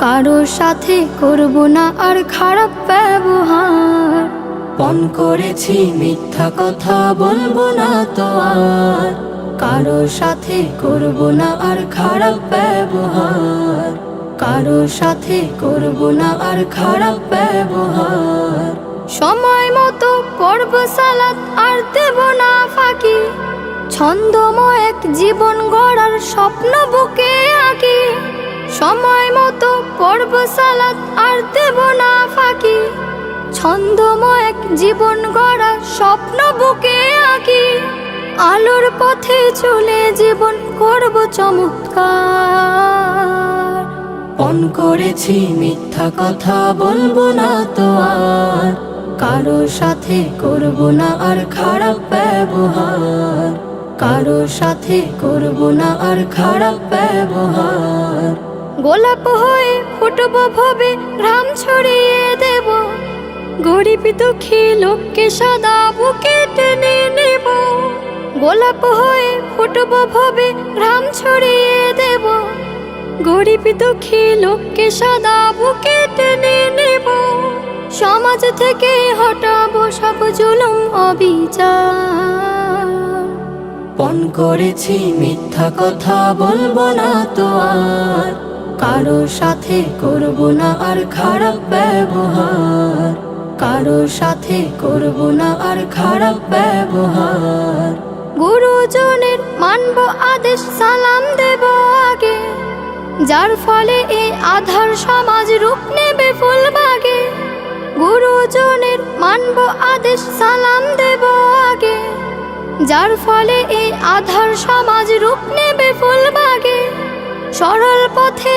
কারোর সাথে করব না আর খারাপ ব্যবহার। পণ করেছি মিথ্যা কথা বলবো না তো আর, কারোর সাথে করব না আর খারাপ ব্যবহার। কারোর সাথে করব না আর খারাপ ব্যবহার। সময় মতো পড়ব সালাত আর দেব না ফাঁকি, ছন্দময় এক জীবন গড়ার স্বপ্ন বুকে আঁকি। সময় মতো পড়ব সালাত আর দেব না ফাঁকি, ছন্দময় এক জীবন গড়ার স্বপ্ন বুকে আঁকি। আলোর পথে চলে জীবন করব চমৎকার। পণ করেছি মিথ্যা কথা বলবো না তো আর, কারোর সাথে করব না আর খারাপ ব্যবহার। কারোর সাথে করব না আর খারাপ ব্যবহার। গোলাপ হয়ে ফুটব ভবে ঘাম ছড়িয়ে দেব, গরিব দুঃখী লোককে সদা বুকে টেনে নেব। গোলাপ হয়ে ফুটব ভবে ঘাম ছড়িয়ে দেব, গরিব দুঃখী লোককে সদা বুকে টেনে নেব। সমাজ থেকে হটাবো সব জুলুম অবিচার। পণ করেছি মিথ্যা কথা বলবো না তো আর, কারোর সাথে করব না আর খারাপ ব্যবহার। কারোর সাথে করব না আর খারাপ ব্যবহার। গুরুজনের মানব আদেশ সালাম দেব আগে, যার ফলে এই আধার সমাজ রূপ নেবে ফুলবাগে। গুরুজনের মানব আদেশ সালাম দেব আগে, যার ফলে এই আধার সমাজ রূপ নেবে ফুলবাগে। সরল পথে